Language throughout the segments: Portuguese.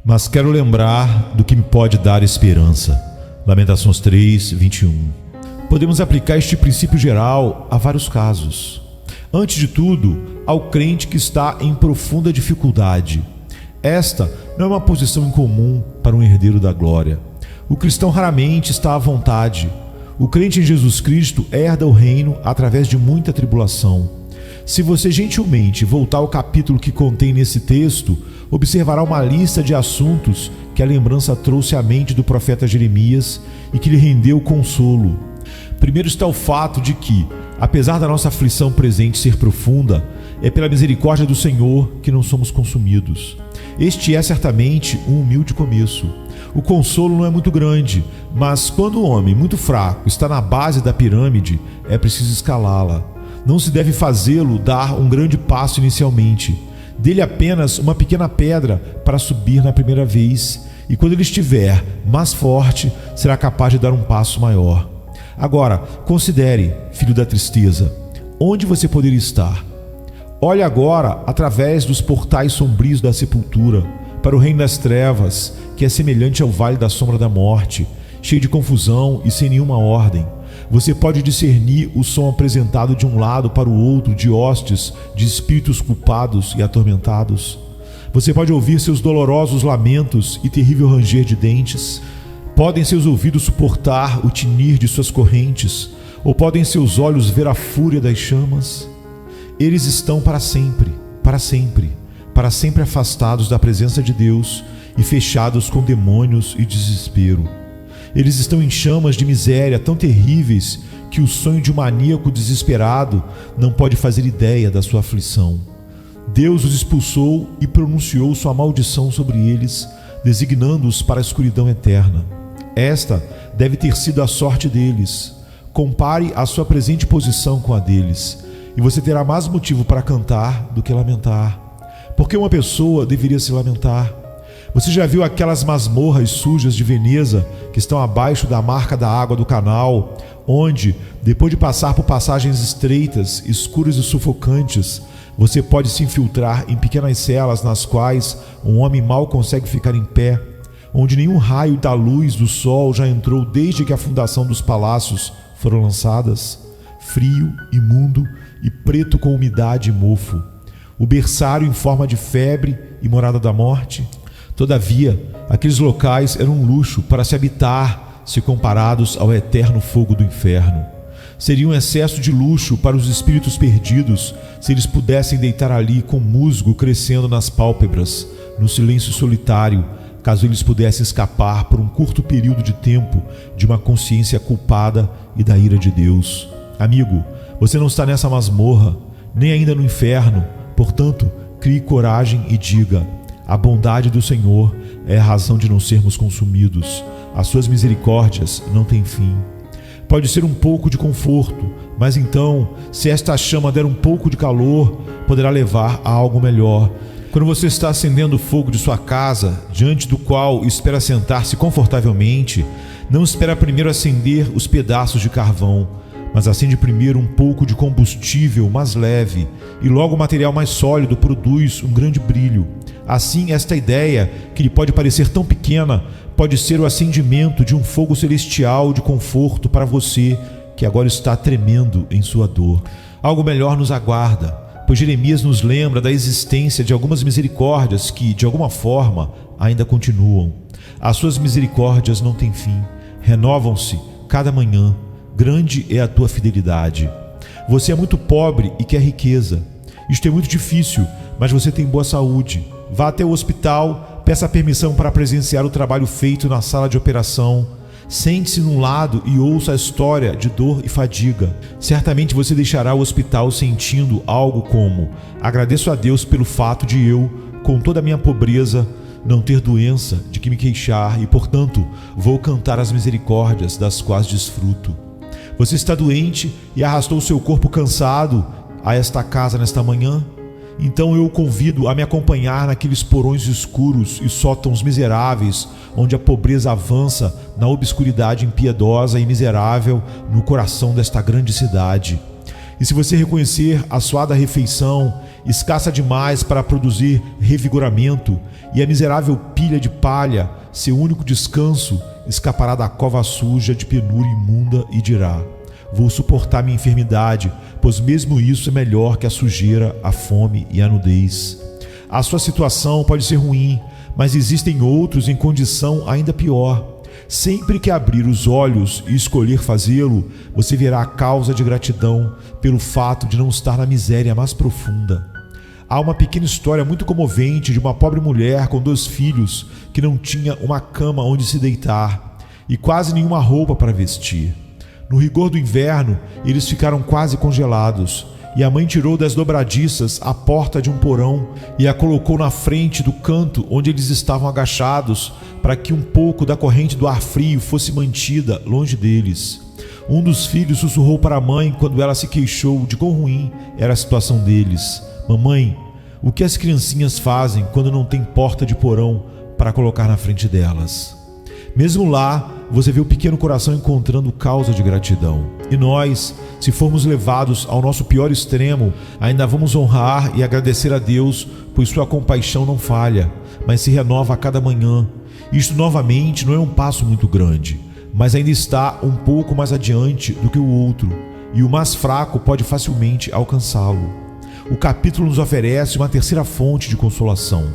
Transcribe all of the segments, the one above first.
mas quero lembrar do que me pode dar esperança. Lamentações 3, 21. Podemos aplicar este princípio geral a vários casos. Antes de tudo, ao crente que está em profunda dificuldade. Esta não é uma posição incomum para um herdeiro da glória. O cristão raramente está à vontade. O crente em Jesus Cristo herda o reino através de muita tribulação. Se você gentilmente voltar ao capítulo que contém nesse texto, observará uma lista de assuntos que a lembrança trouxe à mente do profeta Jeremias e que lhe rendeu consolo. Primeiro está o fato de que, apesar da nossa aflição presente ser profunda, é pela misericórdia do Senhor que não somos consumidos. Este é certamente um humilde começo. O consolo não é muito grande, mas quando o homem muito fraco está na base da pirâmide, é preciso escalá-la. Não se deve fazê-lo dar um grande passo inicialmente. Dê-lhe apenas uma pequena pedra para subir na primeira vez, e quando ele estiver mais forte, será capaz de dar um passo maior. Agora, considere, filho da tristeza, onde você poderia estar. Olhe agora através dos portais sombrios da sepultura, para o reino das trevas, que é semelhante ao vale da sombra da morte, cheio de confusão e sem nenhuma ordem. Você pode discernir o som apresentado de um lado para o outro de hostes, de espíritos culpados e atormentados. Você pode ouvir seus dolorosos lamentos e terrível ranger de dentes. Podem seus ouvidos suportar o tinir de suas correntes, ou podem seus olhos ver a fúria das chamas? Eles estão para sempre afastados da presença de Deus e fechados com demônios e desespero. Eles estão em chamas de miséria tão terríveis que o sonho de um maníaco desesperado não pode fazer ideia da sua aflição. Deus os expulsou e pronunciou sua maldição sobre eles, designando-os para a escuridão eterna. Esta deve ter sido a sorte deles. Compare a sua presente posição com a deles, e você terá mais motivo para cantar do que lamentar. Por que uma pessoa deveria se lamentar? Você já viu aquelas masmorras sujas de Veneza que estão abaixo da marca da água do canal, onde, depois de passar por passagens estreitas, escuras e sufocantes, você pode se infiltrar em pequenas celas nas quais um homem mal consegue ficar em pé, onde nenhum raio da luz do sol já entrou desde que a fundação dos palácios foram lançadas? Frio, imundo e preto com umidade e mofo. O berçário em forma de febre e morada da morte. Todavia, aqueles locais eram um luxo para se habitar se comparados ao eterno fogo do inferno. Seria um excesso de luxo para os espíritos perdidos se eles pudessem deitar ali com musgo crescendo nas pálpebras, no silêncio solitário, caso eles pudessem escapar por um curto período de tempo de uma consciência culpada e da ira de Deus. Amigo, você não está nessa masmorra, nem ainda no inferno. Portanto, crie coragem e diga: a bondade do Senhor é a razão de não sermos consumidos. As suas misericórdias não têm fim. Pode ser um pouco de conforto, mas então, se esta chama der um pouco de calor, poderá levar a algo melhor. Quando você está acendendo o fogo de sua casa, diante do qual espera sentar-se confortavelmente, não espera primeiro acender os pedaços de carvão, mas acende primeiro um pouco de combustível mais leve, e logo o material mais sólido produz um grande brilho. Assim, esta ideia, que lhe pode parecer tão pequena, pode ser o acendimento de um fogo celestial de conforto para você, que agora está tremendo em sua dor. Algo melhor nos aguarda, pois Jeremias nos lembra da existência de algumas misericórdias que, de alguma forma, ainda continuam. As suas misericórdias não têm fim, renovam-se cada manhã. Grande é a tua fidelidade. Você é muito pobre e quer riqueza. Isto é muito difícil, mas você tem boa saúde. Vá até o hospital, peça permissão para presenciar o trabalho feito na sala de operação. Sente-se num lado e ouça a história de dor e fadiga. Certamente você deixará o hospital sentindo algo como: agradeço a Deus pelo fato de eu, com toda a minha pobreza, não ter doença de que me queixar e, portanto, vou cantar as misericórdias das quais desfruto. Você está doente e arrastou seu corpo cansado a esta casa nesta manhã? Então eu o convido a me acompanhar naqueles porões escuros e sótãos miseráveis, onde a pobreza avança na obscuridade impiedosa e miserável no coração desta grande cidade. E se você reconhecer a suada refeição escassa demais para produzir revigoramento, e a miserável pilha de palha, seu único descanso, escapará da cova suja de penúria imunda e dirá: vou suportar minha enfermidade, pois mesmo isso é melhor que a sujeira, a fome e a nudez. A sua situação pode ser ruim, mas existem outros em condição ainda pior. Sempre que abrir os olhos e escolher fazê-lo, você verá a causa de gratidão pelo fato de não estar na miséria mais profunda. Há uma pequena história muito comovente de uma pobre mulher com 2 filhos que não tinha uma cama onde se deitar e quase nenhuma roupa para vestir. No rigor do inverno, eles ficaram quase congelados, e a mãe tirou das dobradiças a porta de um porão e a colocou na frente do canto onde eles estavam agachados, para que um pouco da corrente do ar frio fosse mantida longe deles. Um dos filhos sussurrou para a mãe quando ela se queixou de quão ruim era a situação deles: mamãe, o que as criancinhas fazem quando não tem porta de porão para colocar na frente delas? Mesmo lá, você vê o pequeno coração encontrando causa de gratidão. E nós, se formos levados ao nosso pior extremo, ainda vamos honrar e agradecer a Deus, pois sua compaixão não falha, mas se renova a cada manhã. Isto novamente não é um passo muito grande, mas ainda está um pouco mais adiante do que o outro, e o mais fraco pode facilmente alcançá-lo. O capítulo nos oferece uma terceira fonte de consolação.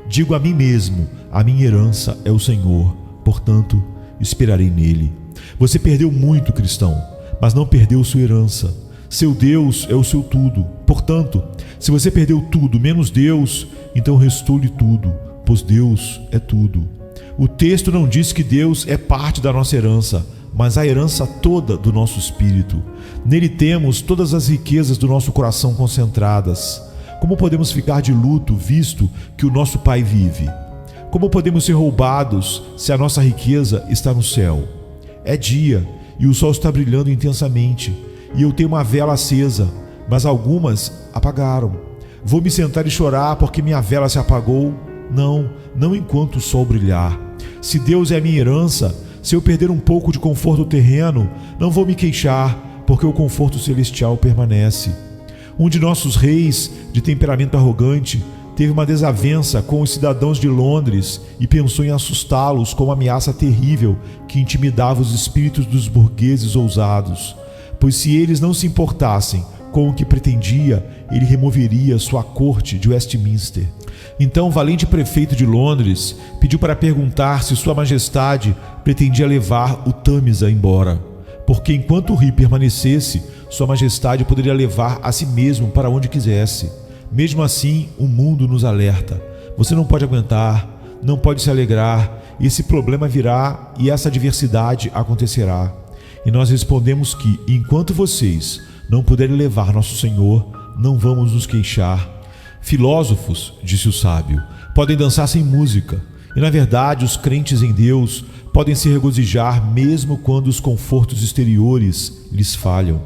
Digo a mim mesmo: a minha herança é o Senhor, portanto, esperarei nele. Você perdeu muito, cristão, mas não perdeu sua herança. Seu Deus é o seu tudo. Portanto, se você perdeu tudo menos Deus, então restou-lhe tudo, pois Deus é tudo. O texto não diz que Deus é parte da nossa herança, mas a herança toda do nosso espírito. Nele temos todas as riquezas do nosso coração concentradas. Como podemos ficar de luto visto que o nosso Pai vive? Como podemos ser roubados se a nossa riqueza está no céu? É dia e o sol está brilhando intensamente, e eu tenho uma vela acesa, mas algumas apagaram. Vou me sentar e chorar porque minha vela se apagou? Não enquanto o sol brilhar. Se Deus é a minha herança, se eu perder um pouco de conforto terreno, não vou me queixar, porque o conforto celestial permanece. Um de nossos reis, de temperamento arrogante, teve uma desavença com os cidadãos de Londres e pensou em assustá-los com uma ameaça terrível que intimidava os espíritos dos burgueses ousados, pois se eles não se importassem com o que pretendia, ele removeria sua corte de Westminster. Então o valente prefeito de Londres pediu para perguntar se Sua Majestade pretendia levar o Tâmisa embora, porque enquanto o rio permanecesse, Sua Majestade poderia levar a si mesmo para onde quisesse. Mesmo assim, o mundo nos alerta: você não pode aguentar, não pode se alegrar, esse problema virá e essa adversidade acontecerá. E nós respondemos que, enquanto vocês não puderem levar nosso Senhor, não vamos nos queixar. Filósofos, disse o sábio, podem dançar sem música, e na verdade os crentes em Deus podem se regozijar mesmo quando os confortos exteriores lhes falham.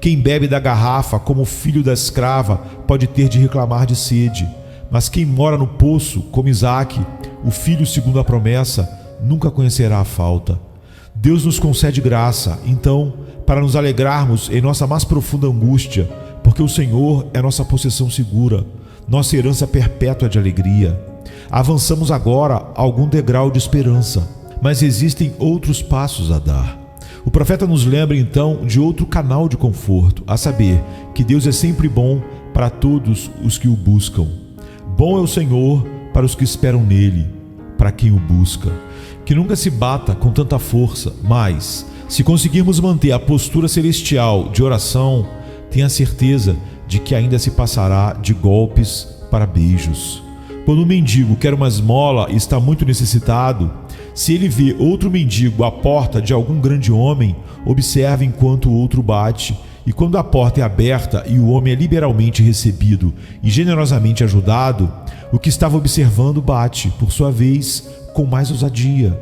Quem bebe da garrafa como filho da escrava pode ter de reclamar de sede, mas quem mora no poço, como Isaque, o filho segundo a promessa, nunca conhecerá a falta. Deus nos concede graça, então, para nos alegrarmos em nossa mais profunda angústia, porque o Senhor é nossa possessão segura, nossa herança perpétua de alegria. Avançamos agora a algum degrau de esperança, mas existem outros passos a dar. O profeta nos lembra então de outro canal de conforto, a saber, que Deus é sempre bom para todos os que o buscam. Bom é o Senhor para os que esperam nele, para quem o busca. Que nunca se bata com tanta força, mas, se conseguirmos manter a postura celestial de oração, tenha certeza de que ainda se passará de golpes para beijos. Quando um mendigo quer uma esmola e está muito necessitado, se ele vê outro mendigo à porta de algum grande homem, observe enquanto o outro bate, e quando a porta é aberta e o homem é liberalmente recebido e generosamente ajudado, o que estava observando bate, por sua vez, com mais ousadia.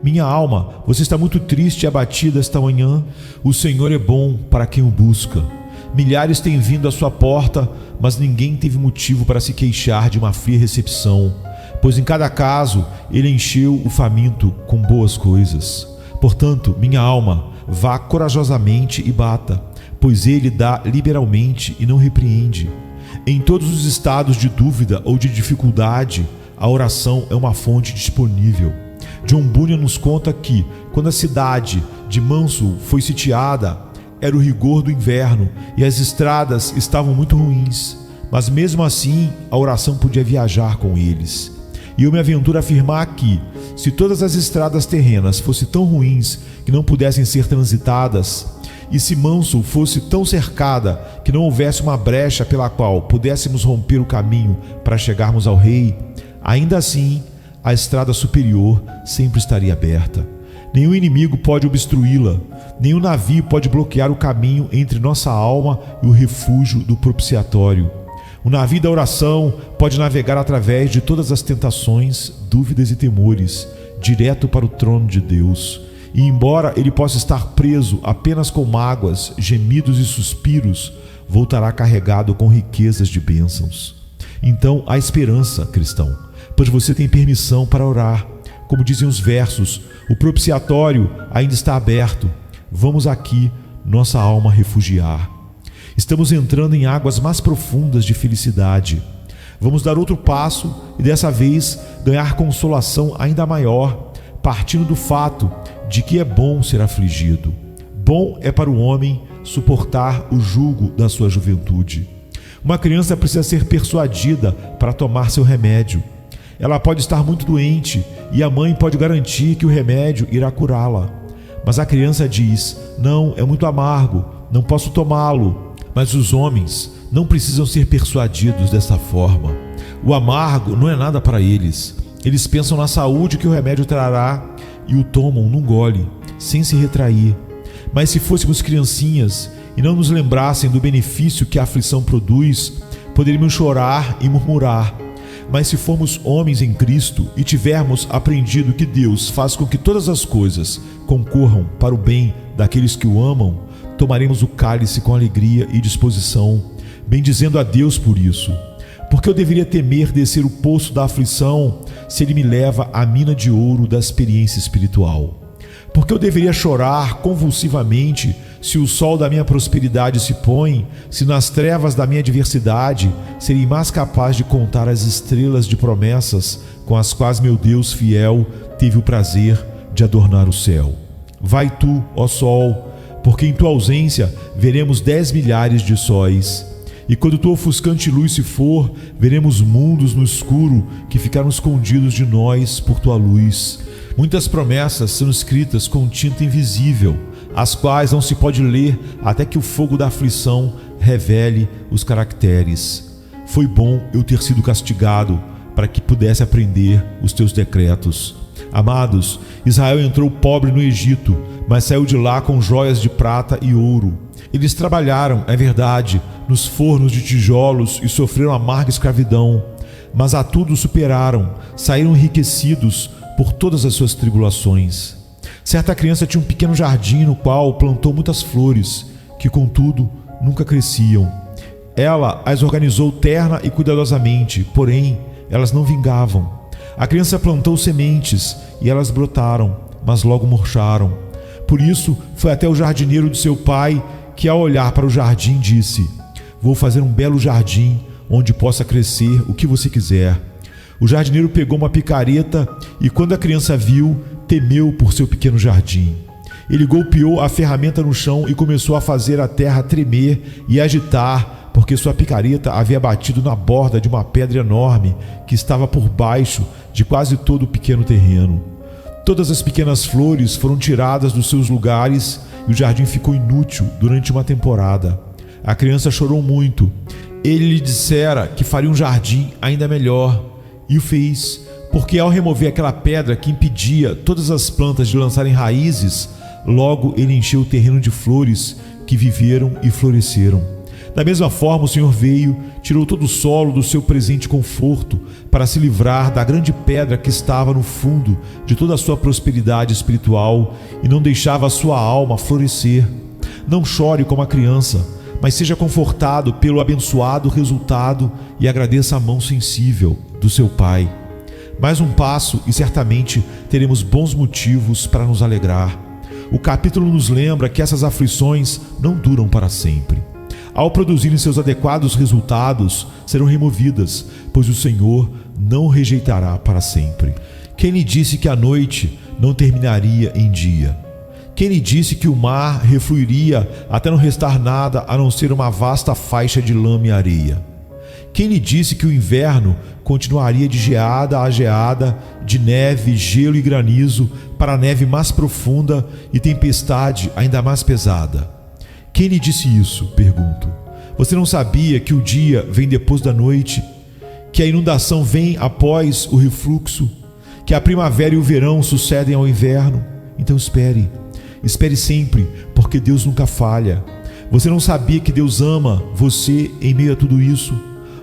Minha alma, você está muito triste e abatida esta manhã? O Senhor é bom para quem o busca. Milhares têm vindo à sua porta, mas ninguém teve motivo para se queixar de uma fria recepção, pois em cada caso ele encheu o faminto com boas coisas. Portanto, minha alma, vá corajosamente e bata, pois ele dá liberalmente e não repreende. Em todos os estados de dúvida ou de dificuldade, a oração é uma fonte disponível. John Bunyan nos conta que, quando a cidade de Mosul foi sitiada, era o rigor do inverno e as estradas estavam muito ruins, mas mesmo assim a oração podia viajar com eles. E eu me aventuro a afirmar que, se todas as estradas terrenas fossem tão ruins que não pudessem ser transitadas, e se Mosul fosse tão cercada que não houvesse uma brecha pela qual pudéssemos romper o caminho para chegarmos ao rei, ainda assim a estrada superior sempre estaria aberta. Nenhum inimigo pode obstruí-la, nenhum navio pode bloquear o caminho entre nossa alma e o refúgio do propiciatório. O navio da oração pode navegar através de todas as tentações, dúvidas e temores, direto para o trono de Deus. E embora ele possa estar preso apenas com mágoas, gemidos e suspiros, voltará carregado com riquezas de bênçãos. Então há esperança, cristão, pois você tem permissão para orar. Como dizem os versos, o propiciatório ainda está aberto. Vamos aqui, nossa alma refugiar. Estamos entrando em águas mais profundas de felicidade. Vamos dar outro passo e dessa vez ganhar consolação ainda maior, partindo do fato de que é bom ser afligido. Bom é para o homem suportar o jugo da sua juventude. Uma criança precisa ser persuadida para tomar seu remédio. Ela pode estar muito doente e a mãe pode garantir que o remédio irá curá-la. Mas a criança diz: não, é muito amargo, não posso tomá-lo. Mas os homens não precisam ser persuadidos dessa forma. O amargo não é nada para eles. Eles pensam na saúde que o remédio trará e o tomam num gole, sem se retrair. Mas se fôssemos criancinhas e não nos lembrassem do benefício que a aflição produz, poderíamos chorar e murmurar. Mas se formos homens em Cristo e tivermos aprendido que Deus faz com que todas as coisas concorram para o bem daqueles que o amam, tomaremos o cálice com alegria e disposição, bendizendo a Deus por isso. Porque eu deveria temer descer o poço da aflição se Ele me leva à mina de ouro da experiência espiritual? Porque eu deveria chorar convulsivamente se o sol da minha prosperidade se põe, se nas trevas da minha adversidade serei mais capaz de contar as estrelas de promessas com as quais meu Deus fiel teve o prazer de adornar o céu? Vai tu, ó sol, porque em tua ausência veremos 10 milhares de sóis. E quando tua ofuscante luz se for, veremos mundos no escuro que ficaram escondidos de nós por tua luz. Muitas promessas são escritas com tinta invisível, as quais não se pode ler até que o fogo da aflição revele os caracteres. Foi bom eu ter sido castigado para que pudesse aprender os teus decretos. Amados, Israel entrou pobre no Egito, mas saiu de lá com joias de prata e ouro. Eles trabalharam, é verdade, nos fornos de tijolos e sofreram amarga escravidão, mas a tudo superaram, saíram enriquecidos por todas as suas tribulações. Certa criança tinha um pequeno jardim no qual plantou muitas flores, que contudo nunca cresciam. Ela as organizou terna e cuidadosamente, porém elas não vingavam. A criança plantou sementes e elas brotaram, mas logo murcharam. Por isso foi até o jardineiro de seu pai, que ao olhar para o jardim disse: vou fazer um belo jardim onde possa crescer o que você quiser. O jardineiro pegou uma picareta e, quando a criança viu, temeu por seu pequeno jardim. Ele golpeou a ferramenta no chão e começou a fazer a terra tremer e agitar, porque sua picareta havia batido na borda de uma pedra enorme que estava por baixo de quase todo o pequeno terreno. Todas as pequenas flores foram tiradas dos seus lugares e o jardim ficou inútil durante uma temporada. A criança chorou muito. Ele lhe dissera que faria um jardim ainda melhor, e o fez, porque ao remover aquela pedra que impedia todas as plantas de lançarem raízes, logo ele encheu o terreno de flores que viveram e floresceram. Da mesma forma, o Senhor veio, tirou todo o solo do seu presente conforto para se livrar da grande pedra que estava no fundo de toda a sua prosperidade espiritual e não deixava a sua alma florescer. Não chore como a criança, mas seja confortado pelo abençoado resultado e agradeça a mão sensível do seu Pai. Mais um passo e certamente teremos bons motivos para nos alegrar. O capítulo nos lembra que essas aflições não duram para sempre. Ao produzirem seus adequados resultados, serão removidas, pois o Senhor não rejeitará para sempre. Quem lhe disse que a noite não terminaria em dia? Quem lhe disse que o mar refluiria até não restar nada a não ser uma vasta faixa de lama e areia? Quem lhe disse que o inverno continuaria de geada a geada, de neve, gelo e granizo, para a neve mais profunda e tempestade ainda mais pesada? Quem lhe disse isso? Pergunto. Você não sabia que o dia vem depois da noite, que a inundação vem após o refluxo, que a primavera e o verão sucedem ao inverno? Então espere sempre, porque Deus nunca falha. Você não sabia que Deus ama você em meio a tudo isso?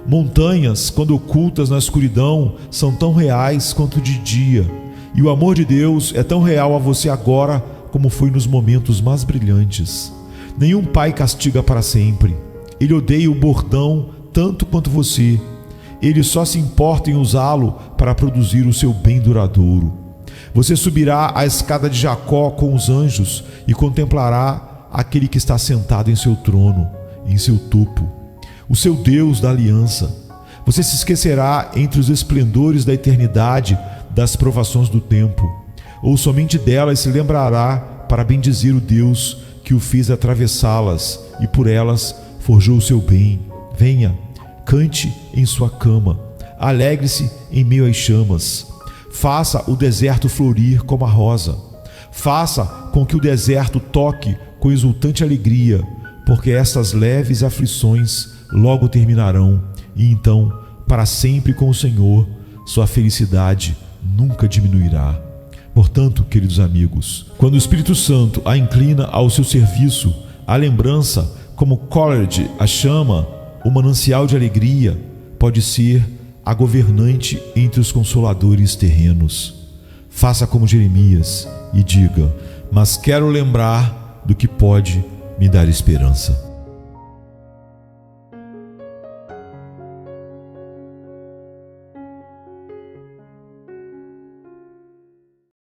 Montanhas, quando ocultas na escuridão, são tão reais quanto de dia, e o amor de Deus é tão real a você agora como foi nos momentos mais brilhantes. Nenhum pai castiga para sempre. Ele odeia o bordão tanto quanto você. Ele só se importa em usá-lo para produzir o seu bem duradouro. Você subirá a escada de Jacó com os anjos e contemplará aquele que está sentado em seu trono, em seu topo, o seu Deus da aliança. Você se esquecerá entre os esplendores da eternidade das provações do tempo, ou somente delas se lembrará para bendizer o Deus que o fez atravessá-las e por elas forjou o seu bem. Venha, cante em sua cama, alegre-se em meio às chamas. Faça o deserto florir como a rosa. Faça com que o deserto toque com exultante alegria, porque estas leves aflições logo terminarão, e então, para sempre com o Senhor, sua felicidade nunca diminuirá. Portanto, queridos amigos, quando o Espírito Santo a inclina ao seu serviço, a lembrança, como Coleridge a chama, o manancial de alegria, pode ser a governante entre os consoladores terrenos. Faça como Jeremias e diga: mas quero lembrar do que pode me dar esperança.